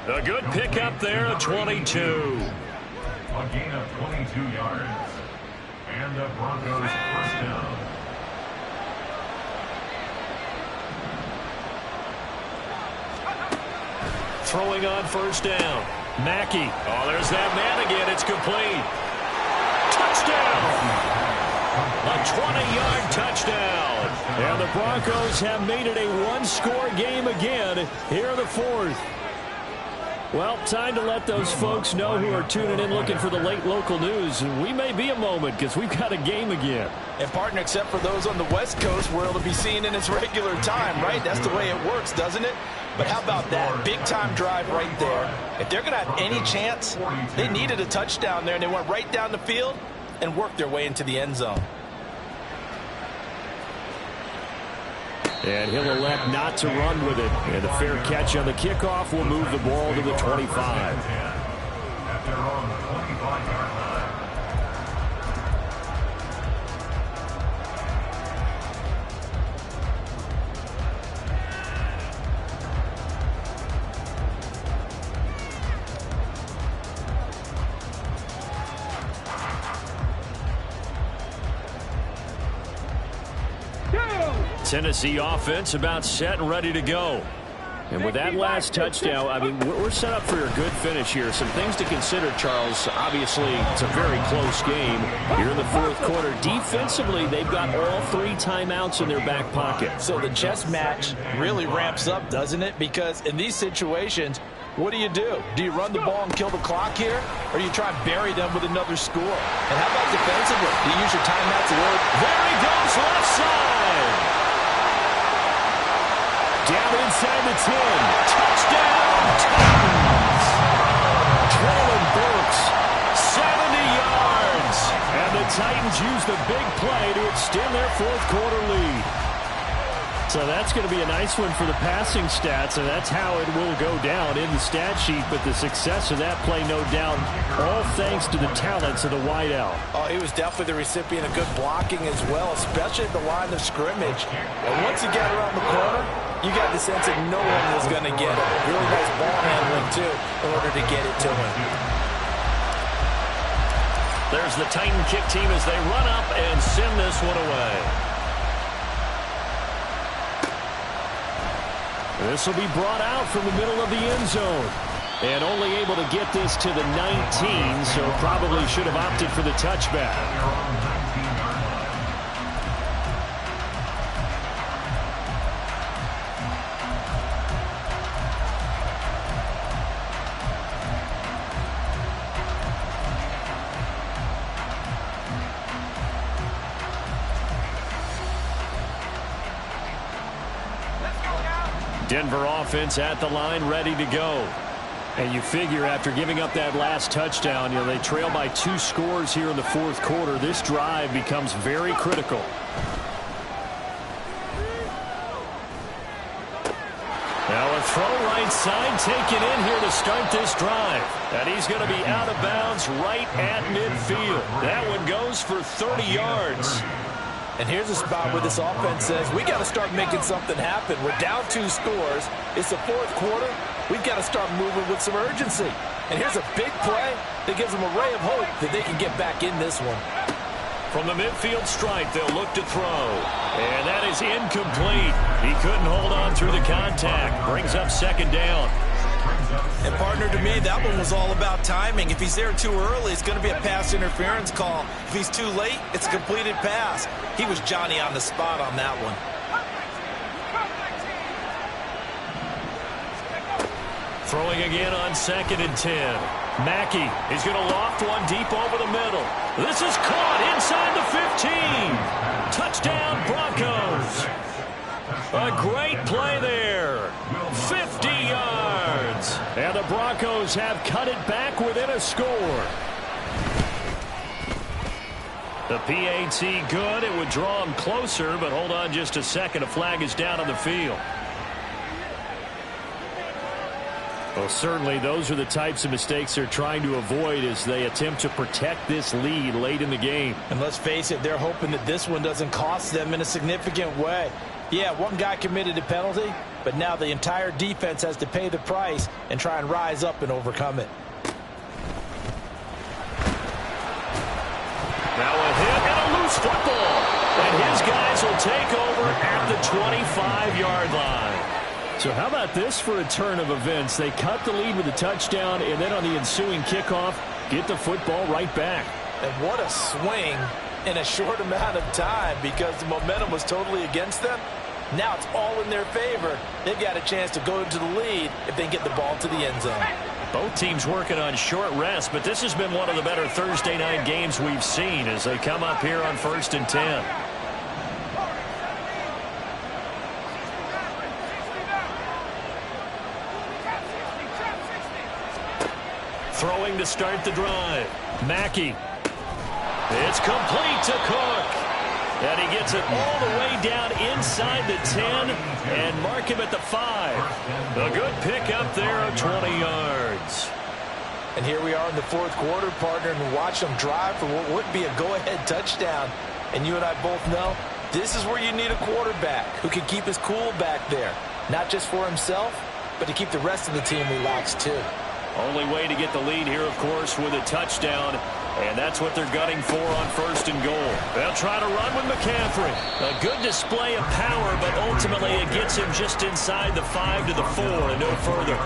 A good pickup there at 22. A gain of 22 yards. And the Broncos 1st down. Throwing on 1st down. Mackey. Oh, there's that man again. It's complete. Touchdown. A 20-yard touchdown. And the Broncos have made it a 1-score game again here in the 4th. Well, time to let those folks know who are tuning in looking for the late local news. We may be a moment because we've got a game again. And, partner, except for those on the West Coast where it'll be seen in its regular time, right? That's the way it works, doesn't it? But how about that big-time drive right there? If they're going to have any chance, they needed a touchdown there, and they went right down the field and worked their way into the end zone. And he'll elect not to run with it. And a fair catch on the kickoff will move the ball to the 25. At their own 25-yard line. Tennessee offense about set and ready to go. And with that last touchdown, I mean, we're set up for a good finish here. Some things to consider, Charles. Obviously, it's a very close game here in the 4th quarter. Defensively, they've got all 3 timeouts in their back pocket. So the chess match really ramps up, doesn't it? Because in these situations, what do? Do you run the ball and kill the clock here? Or do you try and bury them with another score? And how about defensively? Do you use your timeouts a little? There he goes, left side. Down inside the 10. Touchdown, Titans. Traylon Burks Titans use the big play to extend their fourth quarter lead. So that's going to be a nice one for the passing stats, and that's how it will go down in the stat sheet. But the success of that play, no doubt, all thanks to the talents of the wideout. Oh, he was definitely the recipient of good blocking as well, especially at the line of scrimmage. And once he got around the corner, you got the sense that no one was going to get it. Really nice ball handling, too, in order to get it to him. There's the Titan kick team as they run up and send this one away. This will be brought out from the middle of the end zone. And only able to get this to the 19, so probably should have opted for the touchback. Denver offense at the line, ready to go. And you figure after giving up that last touchdown, they trail by 2 scores here in the fourth quarter. This drive becomes very critical. Now a throw right side taken in here to start this drive. And he's going to be out of bounds right at midfield. That one goes for 30 yards. And here's a spot where this offense says, we got to start making something happen. We're down 2 scores. It's the fourth quarter. We've got to start moving with some urgency. And here's a big play that gives them a ray of hope that they can get back in this one. From the midfield stripe, they'll look to throw. And that is incomplete. He couldn't hold on through the contact. Brings up second down. And, partner, to me, that one was all about timing. If he's there too early, it's going to be a pass interference call. If he's too late, it's a completed pass. He was Johnny on the spot on that one. Throwing again on 2nd and 10. Mackey is going to loft one deep over the middle. This is caught inside the 15. Touchdown, Broncos. A great play there. 50 yards. And the Broncos have cut it back within a score. The PAT good. It would draw them closer, but hold on just a second. A flag is down on the field. Well, certainly those are the types of mistakes they're trying to avoid as they attempt to protect this lead late in the game. And let's face it, they're hoping that this one doesn't cost them in a significant way. Yeah, one guy committed a penalty, but now the entire defense has to pay the price and try and rise up and overcome it. Now a hit and a loose football. And his guys will take over at the 25-yard line. So how about this for a turn of events? They cut the lead with a touchdown, and then on the ensuing kickoff, get the football right back. And what a swing in a short amount of time, because the momentum was totally against them. Now it's all in their favor. They've got a chance to go into the lead if they get the ball to the end zone. Both teams working on short rest, but this has been one of the better Thursday night games we've seen as they come up here on 1st and 10. Throwing to start the drive. Mackey. It's complete to Cook. And he gets it all the way down inside the 10 and mark him at the 5. A good pickup there of 20 yards. And here we are in the fourth quarter, partner, and watch them drive for what would be a go-ahead touchdown. And you and I both know this is where you need a quarterback who can keep his cool back there. Not just for himself, but to keep the rest of the team relaxed too. Only way to get the lead here, of course, with a touchdown. And that's what they're gunning for on 1st and goal. They'll try to run with McCaffrey. A good display of power, but ultimately it gets him just inside the 5 to the 4 and no further.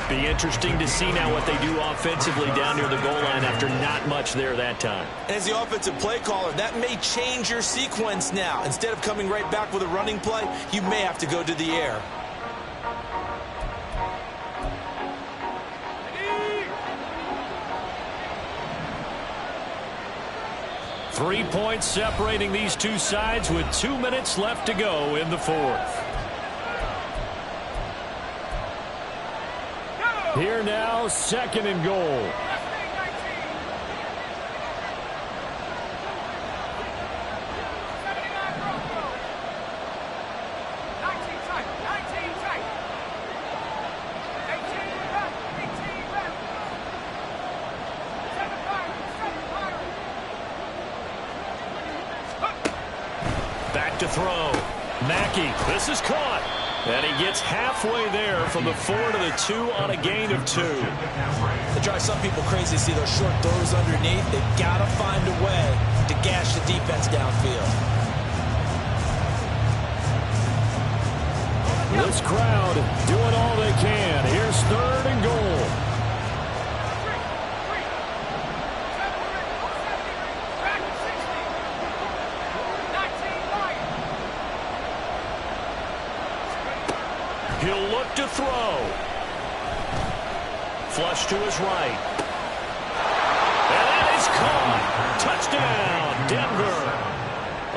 Be interesting to see now what they do offensively down near the goal line after not much there that time. And as the offensive play caller, that may change your sequence now. Instead of coming right back with a running play, you may have to go to the air. 3 points separating these two sides with 2 minutes left to go in the fourth. Here now, 2nd and goal. to throw. Mackey, this is caught. And he gets halfway there from the 4 to the 2 on a gain of 2. It drives some people crazy to see those short throws underneath. They've got to find a way to gash the defense downfield. This crowd doing all they can. Here's 3rd and goal. He'll look to throw. Flush to his right. And that is caught. Touchdown, Denver.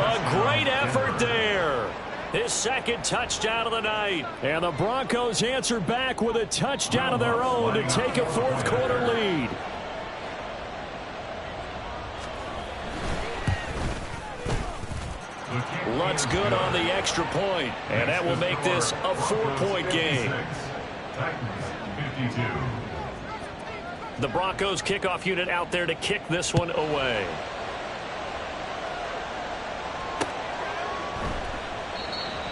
A great effort there. His 2nd touchdown of the night. And the Broncos answer back with a touchdown of their own to take a 4th quarter lead. Lutt's good on the extra point, and that will make this a 4-point game. The Broncos kickoff unit out there to kick this one away.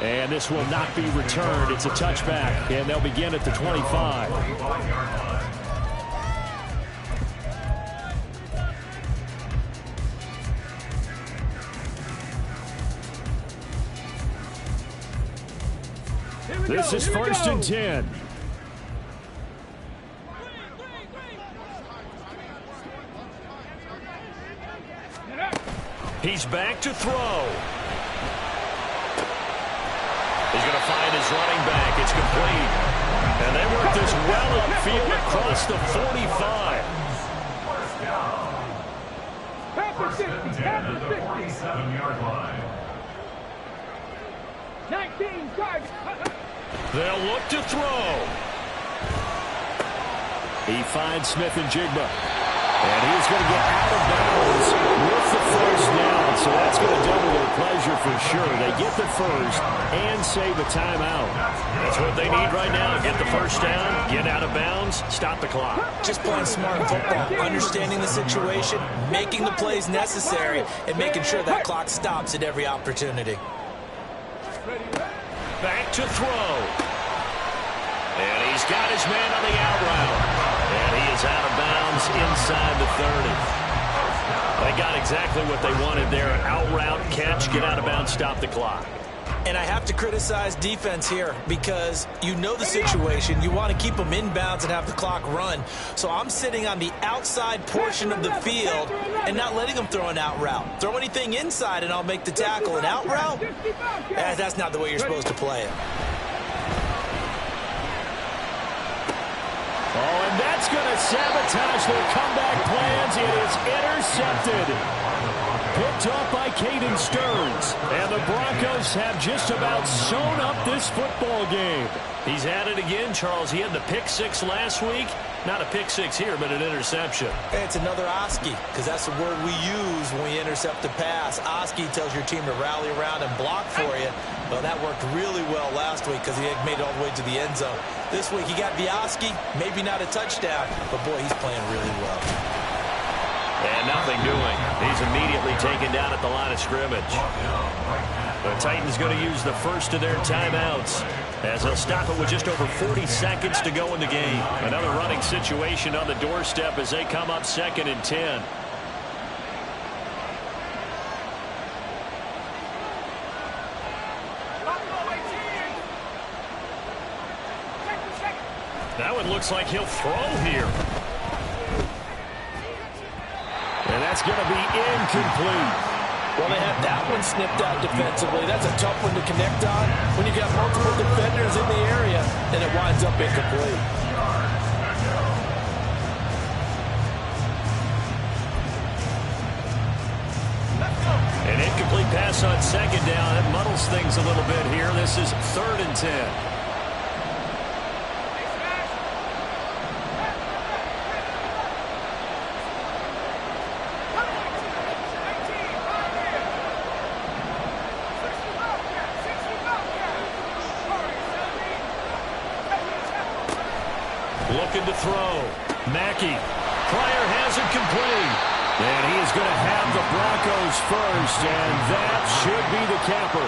And this will not be returned. It's a touchback, and they'll begin at the 25. This is 1st and 10. He's back to throw. He's going to find his running back. It's complete. And they work this well upfield across the 45. At the 47-yard line. 19 yards. They'll look to throw. He finds Smith and Jigba. And he's going to get out of bounds with the 1st down. So that's going to double their pleasure for sure. They get the 1st and save a timeout. That's what they need right now. Get the 1st down, get out of bounds, stop the clock. Just playing smart football, understanding the situation, making the plays necessary, and making sure that clock stops at every opportunity. Back to throw. And he's got his man on the out route. And he is out of bounds inside the 30. They got exactly what they wanted there. Out route, catch, get out of bounds, stop the clock. And I have to criticize defense here because you know the situation. You want to keep them inbounds and have the clock run. So I'm sitting on the outside portion of the field and not letting them throw an out route. Throw anything inside and I'll make the tackle. An out route? That's not the way you're supposed to play it. Oh, and that's going to sabotage their comeback plans. It is intercepted. Picked up by Caden Stearns. And the Broncos have just about sewn up this football game. He's at it again, Charles. He had the pick 6 last week. Not a pick 6 here, but an interception. It's another Oski, because that's the word we use when we intercept a pass. Oski tells your team to rally around and block for you. Well, that worked really well last week because he had made it all the way to the end zone. This week he got Oski, maybe not a touchdown, but boy, he's playing really well. And nothing doing. He's immediately taken down at the line of scrimmage. The Titans going to use the first of their timeouts as they'll stop it with just over 40 seconds to go in the game. Another running situation on the doorstep as they come up 2nd and 10. That one looks like he'll throw here. And that's going to be incomplete. Well, they had that one snipped out defensively. That's a tough one to connect on when you've got multiple defenders in the area, and it winds up incomplete. An incomplete pass on 2nd down. It muddles things a little bit here. This is 3rd and 10. Looking to throw. Mackey. Pryor has it complete. And he is going to have the Broncos first, and that should be the capper.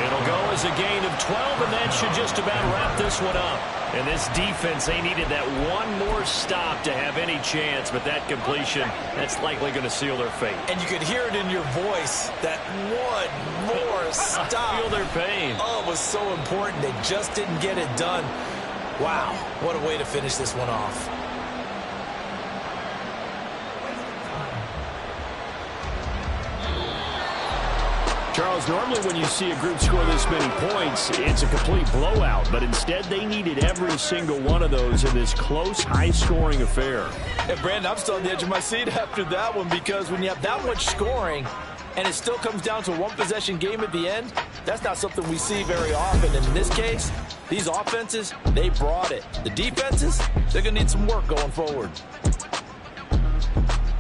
It'll go as a gain of 12, and that should just about wrap this one up. And this defense, they needed that one more stop to have any chance, but that completion, that's likely going to seal their fate. And you could hear it in your voice, that one more stop. I feel their pain. Oh, it was so important. They just didn't get it done. Wow, what a way to finish this one off. Charles, normally when you see a group score this many points, it's a complete blowout. But instead, they needed every single one of those in this close, high-scoring affair. And Brandon, I'm still on the edge of my seat after that one, because when you have that much scoring and it still comes down to a one-possession game at the end, that's not something we see very often. And in this case, these offenses, they brought it. The defenses, they're going to need some work going forward.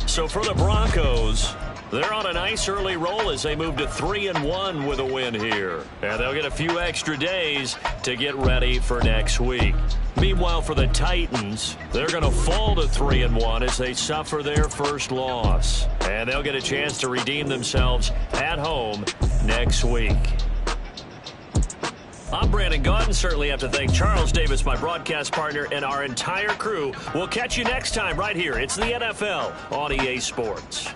So for the Broncos, they're on a nice early roll as they move to 3-1 with a win here. And they'll get a few extra days to get ready for next week. Meanwhile, for the Titans, they're going to fall to 3-1 as they suffer their first loss. And they'll get a chance to redeem themselves at home next week. I'm Brandon Gaudin. Certainly have to thank Charles Davis, my broadcast partner, and our entire crew. We'll catch you next time right here. It's the NFL on EA Sports.